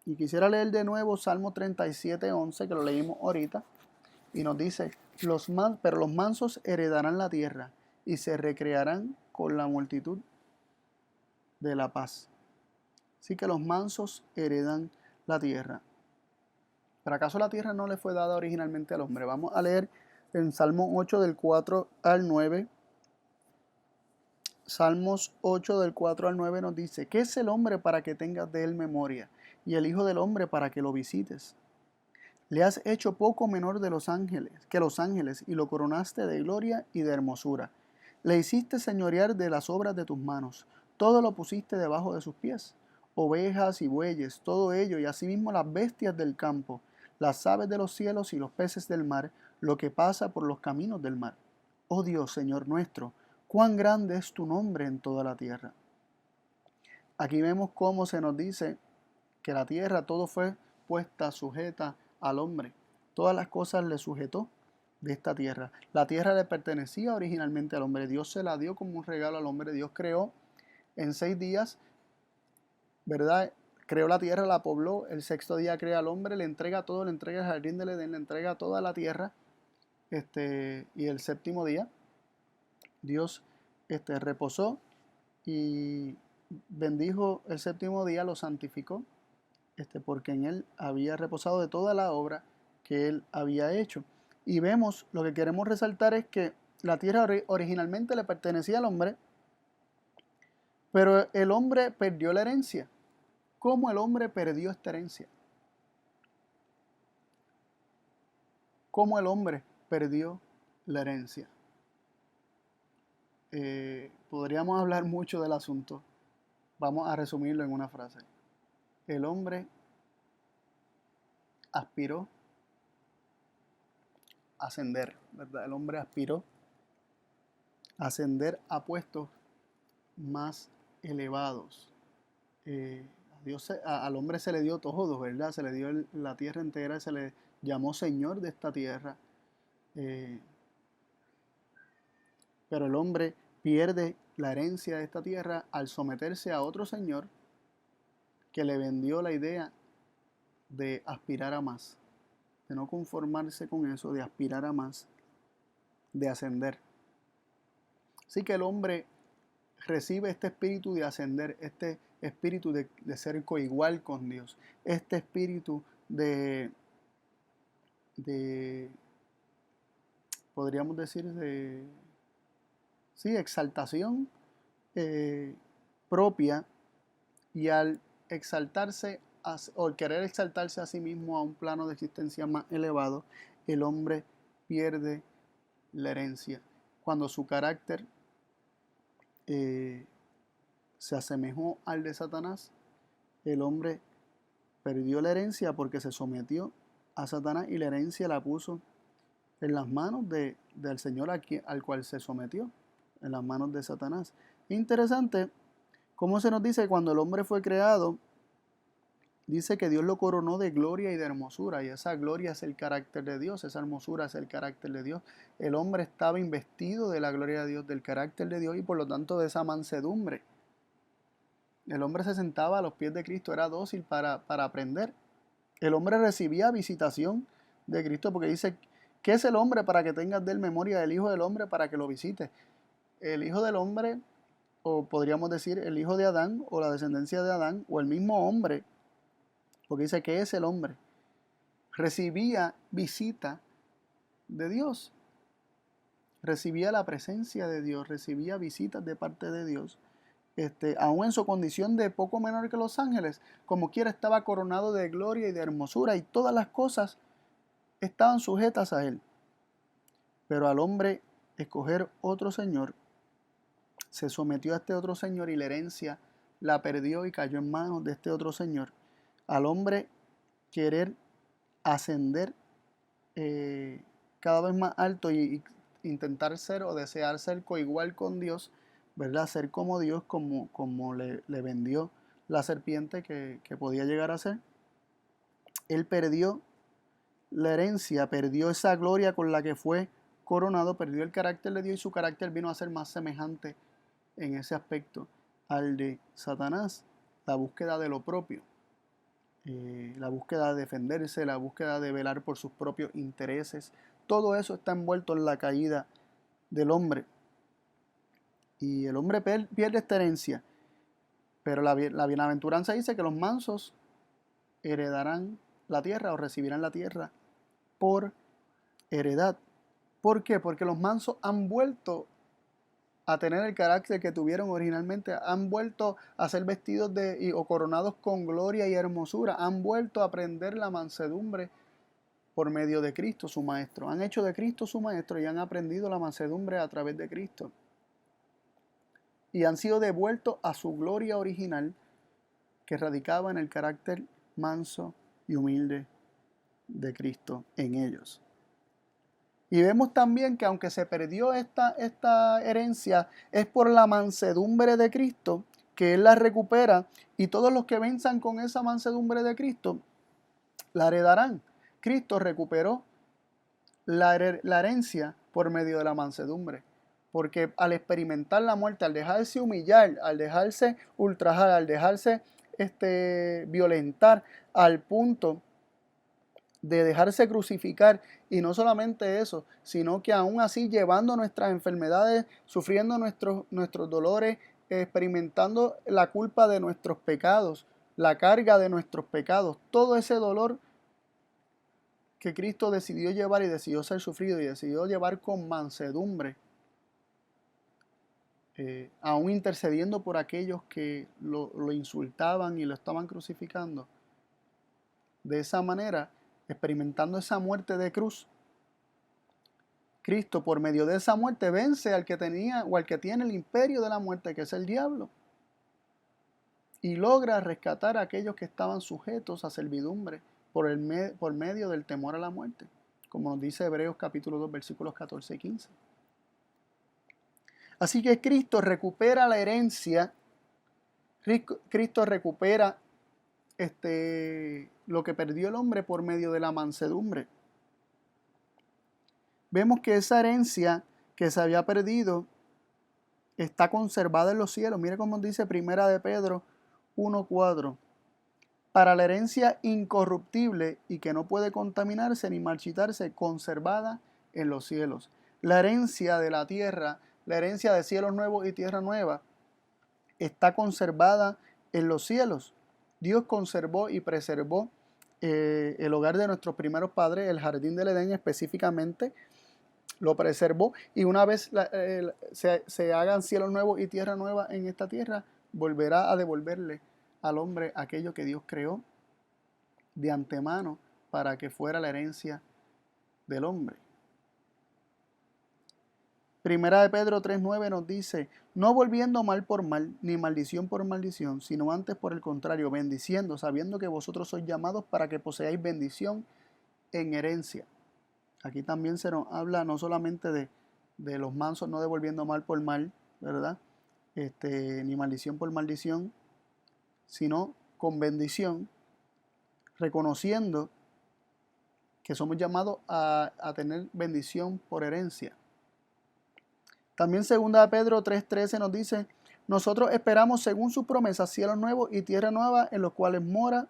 Speaker 1: Y quisiera leer de nuevo Salmo 37:11, que lo leímos ahorita, y nos dice: pero los mansos heredarán la tierra y se recrearán con la multitud de la paz. Así que los mansos heredan la tierra. ¿Pero acaso la tierra no le fue dada originalmente al hombre? Vamos a leer en Salmo 8 del 4 al 9. Salmos 8 del 4 al 9 nos dice: ¿Qué es el hombre para que tengas de él memoria? Y el hijo del hombre para que lo visites. Le has hecho poco menor de los ángeles, que los ángeles, y lo coronaste de gloria y de hermosura. Le hiciste señorear de las obras de tus manos. Todo lo pusiste debajo de sus pies. Ovejas y bueyes, todo ello, y asimismo las bestias del campo, las aves de los cielos y los peces del mar, lo que pasa por los caminos del mar. Oh Dios, Señor nuestro, cuán grande es tu nombre en toda la tierra. Aquí vemos cómo se nos dice que la tierra todo fue puesta sujeta al hombre. Todas las cosas le sujetó de esta tierra. La tierra le pertenecía originalmente al hombre. Dios se la dio como un regalo al hombre. Dios creó en 6 días, ¿verdad? Creó la tierra, la pobló. El sexto día crea al hombre, le entrega todo, le entrega el jardín del Edén, le entrega toda la tierra. Y el séptimo día, Dios reposó y bendijo el séptimo día, lo santificó, porque en él había reposado de toda la obra que él había hecho. Y vemos, lo que queremos resaltar es que la tierra originalmente le pertenecía al hombre, pero el hombre perdió la herencia. ¿Cómo el hombre perdió esta herencia? ¿Cómo el hombre perdió la herencia? Podríamos hablar mucho del asunto. Vamos a resumirlo en una frase. El hombre aspiró a ascender, ¿verdad? El hombre aspiró a ascender a puestos más elevados. Al hombre se le dio todo, ¿verdad? Se le dio la tierra entera, se le llamó Señor de esta tierra. Pero el hombre pierde la herencia de esta tierra al someterse a otro Señor que le vendió la idea de aspirar a más, de no conformarse con eso, de aspirar a más, de ascender. Así que el hombre recibe este espíritu de ascender, este espíritu de ser coigual con Dios, este espíritu de podríamos decir, sí, exaltación propia, y al exaltarse o al querer exaltarse a sí mismo a un plano de existencia más elevado, el hombre pierde la herencia. Cuando su carácter se asemejó al de Satanás, el hombre perdió la herencia porque se sometió a Satanás y la herencia la puso en las manos del Señor al cual se sometió, en las manos de Satanás. Interesante cómo se nos dice que cuando el hombre fue creado, dice que Dios lo coronó de gloria y de hermosura, y esa gloria es el carácter de Dios, esa hermosura es el carácter de Dios. El hombre estaba investido de la gloria de Dios, del carácter de Dios y por lo tanto de esa mansedumbre. El hombre se sentaba a los pies de Cristo, era dócil para aprender. El hombre recibía visitación de Cristo porque dice, ¿qué es el hombre para que tengas de él memoria del Hijo del Hombre para que lo visites? El Hijo del Hombre, o podríamos decir el Hijo de Adán, o la descendencia de Adán, o el mismo hombre, porque dice que es el hombre, recibía visita de Dios, recibía la presencia de Dios, recibía visitas de parte de Dios. Aún en su condición de poco menor que los ángeles, como quiera estaba coronado de gloria y de hermosura, y todas las cosas estaban sujetas a él. Pero al hombre escoger otro señor, se sometió a este otro señor y la herencia la perdió y cayó en manos de este otro señor. Al hombre querer ascender cada vez más alto y intentar ser o desear ser coigual con Dios, ¿verdad? Ser como Dios, como le vendió la serpiente que podía llegar a ser. Él perdió la herencia, perdió esa gloria con la que fue coronado, perdió el carácter de Dios y su carácter vino a ser más semejante en ese aspecto al de Satanás, la búsqueda de lo propio. La búsqueda de defenderse, la búsqueda de velar por sus propios intereses, todo eso está envuelto en la caída del hombre. Y el hombre pierde esta herencia, pero la bienaventuranza dice que los mansos heredarán la tierra o recibirán la tierra por heredad. ¿Por qué? Porque los mansos han vuelto a tener el carácter que tuvieron originalmente, han vuelto a ser vestidos o coronados con gloria y hermosura, han vuelto a aprender la mansedumbre por medio de Cristo, su Maestro. Han hecho de Cristo su Maestro y han aprendido la mansedumbre a través de Cristo. Y han sido devueltos a su gloria original que radicaba en el carácter manso y humilde de Cristo en ellos. Y vemos también que aunque se perdió esta herencia, es por la mansedumbre de Cristo que Él la recupera y todos los que venzan con esa mansedumbre de Cristo la heredarán. Cristo recuperó la herencia por medio de la mansedumbre. Porque al experimentar la muerte, al dejarse humillar, al dejarse ultrajar, al dejarse violentar al punto de dejarse crucificar, y no solamente eso, sino que aún así llevando nuestras enfermedades, sufriendo nuestros dolores, experimentando la culpa de nuestros pecados, la carga de nuestros pecados, todo ese dolor que Cristo decidió llevar y decidió ser sufrido y decidió llevar con mansedumbre, aún intercediendo por aquellos que lo insultaban y lo estaban crucificando. De esa manera, experimentando esa muerte de cruz, Cristo por medio de esa muerte vence al que tenía o al que tiene el imperio de la muerte, que es el diablo, y logra rescatar a aquellos que estaban sujetos a servidumbre por medio del temor a la muerte, como nos dice Hebreos capítulo 2 versículos 14 y 15. Así que Cristo recupera la herencia, Cristo recupera lo que perdió el hombre por medio de la mansedumbre. Vemos que esa herencia que se había perdido está conservada en los cielos. Mire cómo dice Primera de Pedro 1:4. Para la herencia incorruptible y que no puede contaminarse ni marchitarse, conservada en los cielos. La herencia de la tierra, la herencia de cielos nuevos y tierra nueva, está conservada en los cielos. Dios conservó y preservó el hogar de nuestros primeros padres, el jardín del Edén específicamente, lo preservó, y una vez se hagan cielos nuevos y tierra nueva en esta tierra, volverá a devolverle al hombre aquello que Dios creó de antemano para que fuera la herencia del hombre. Primera de Pedro 3:9 nos dice, no volviendo mal por mal, ni maldición por maldición, sino antes por el contrario, bendiciendo, sabiendo que vosotros sois llamados para que poseáis bendición en herencia. Aquí también se nos habla no solamente de los mansos no devolviendo mal por mal, ¿verdad? Ni maldición por maldición, sino con bendición, reconociendo que somos llamados a tener bendición por herencia. También 2 Pedro 3:13 nos dice: nosotros esperamos según sus promesas cielos nuevos y tierra nueva en los cuales mora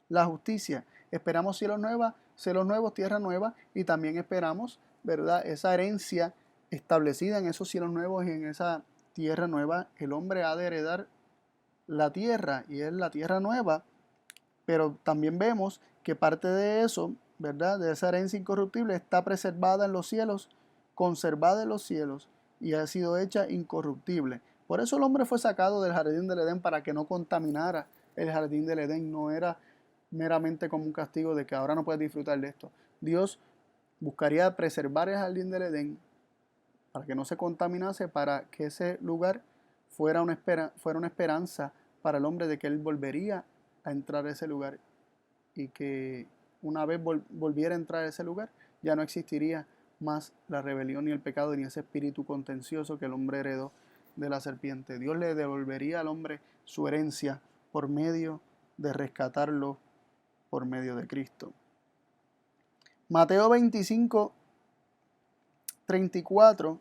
Speaker 1: la justicia. Esperamos cielos nuevos, tierra nueva, y también esperamos, ¿verdad?, esa herencia establecida en esos cielos nuevos y en esa tierra nueva. El hombre ha de heredar la tierra y es la tierra nueva, pero también vemos que parte de eso, ¿verdad?, de esa herencia incorruptible está preservada en los cielos, conservada en los cielos y ha sido hecha incorruptible. Por eso el hombre fue sacado del jardín del Edén, para que no contaminara el jardín del Edén. No era meramente como un castigo de que ahora no puedes disfrutar de esto. Dios buscaría preservar el jardín del Edén para que no se contaminase, para que ese lugar fuera una esperanza para el hombre de que él volvería a entrar a ese lugar, y que una vez volviera a entrar a ese lugar ya no existiría más la rebelión ni el pecado ni ese espíritu contencioso que el hombre heredó de la serpiente. Dios le devolvería al hombre su herencia por medio de rescatarlo por medio de Cristo. Mateo 25:34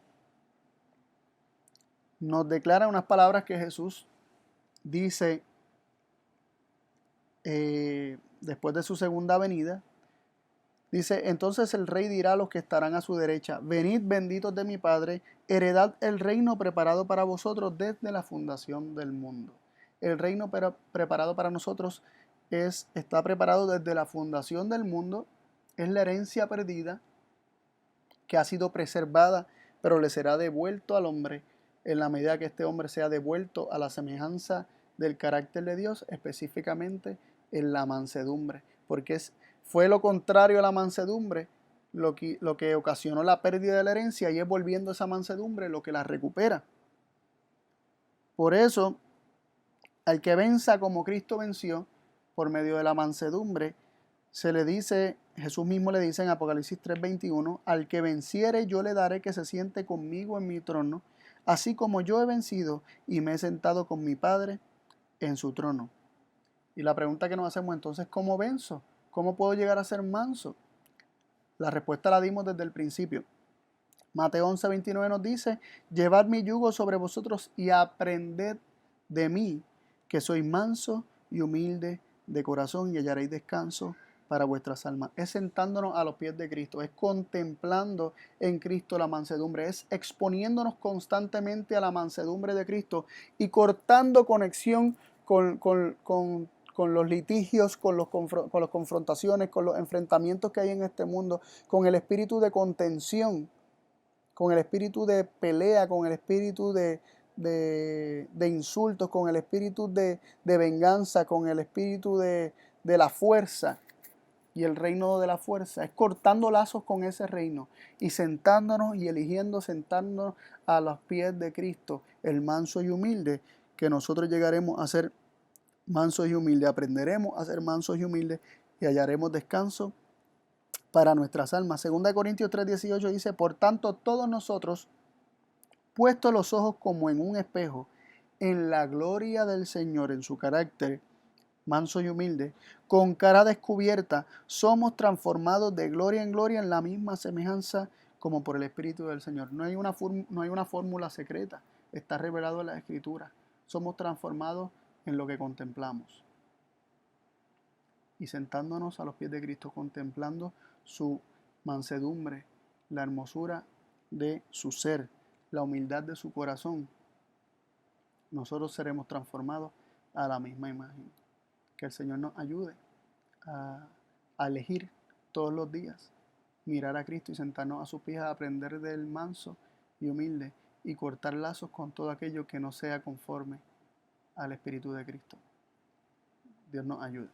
Speaker 1: nos declara unas palabras que Jesús dice después de su segunda venida. Dice: entonces el rey dirá a los que estarán a su derecha: venid benditos de mi Padre, heredad el reino preparado para vosotros desde la fundación del mundo. El reino preparado para nosotros está preparado desde la fundación del mundo. Es la herencia perdida que ha sido preservada, pero le será devuelto al hombre en la medida que este hombre sea devuelto a la semejanza del carácter de Dios, específicamente en la mansedumbre, porque fue lo contrario a la mansedumbre lo que ocasionó la pérdida de la herencia, y es volviendo esa mansedumbre lo que la recupera. Por eso, al que venza como Cristo venció por medio de la mansedumbre, se le dice, Jesús mismo le dice en Apocalipsis 3:21: al que venciere yo le daré que se siente conmigo en mi trono, así como yo he vencido y me he sentado con mi Padre en su trono. Y la pregunta que nos hacemos entonces: ¿cómo venzo? ¿Cómo puedo llegar a ser manso? La respuesta la dimos desde el principio. Mateo 11:29 nos dice: llevad mi yugo sobre vosotros y aprended de mí, que soy manso y humilde de corazón, y hallaréis descanso para vuestras almas. Es sentándonos a los pies de Cristo, es contemplando en Cristo la mansedumbre, es exponiéndonos constantemente a la mansedumbre de Cristo y cortando conexión con los litigios, con las confrontaciones, con los enfrentamientos que hay en este mundo, con el espíritu de contención, con el espíritu de pelea, con el espíritu de insultos, con el espíritu de venganza, con el espíritu de la fuerza y el reino de la fuerza. Es cortando lazos con ese reino y sentándonos y eligiendo sentarnos a los pies de Cristo, el manso y humilde, que nosotros llegaremos a ser mansos y humildes, aprenderemos a ser mansos y humildes y hallaremos descanso para nuestras almas. 2 Corintios 3:18 dice: por tanto, todos nosotros, puestos los ojos como en un espejo, en la gloria del Señor, en su carácter manso y humilde, con cara descubierta, somos transformados de gloria en gloria en la misma semejanza como por el Espíritu del Señor. No hay una fórmula secreta, está revelado en la Escritura. Somos transformados en lo que contemplamos. Y sentándonos a los pies de Cristo, contemplando su mansedumbre, la hermosura de su ser, la humildad de su corazón, nosotros seremos transformados a la misma imagen. Que el Señor nos ayude a elegir todos los días mirar a Cristo y sentarnos a sus pies, a aprender del manso y humilde y cortar lazos con todo aquello que no sea conforme al Espíritu de Cristo. Dios nos ayude.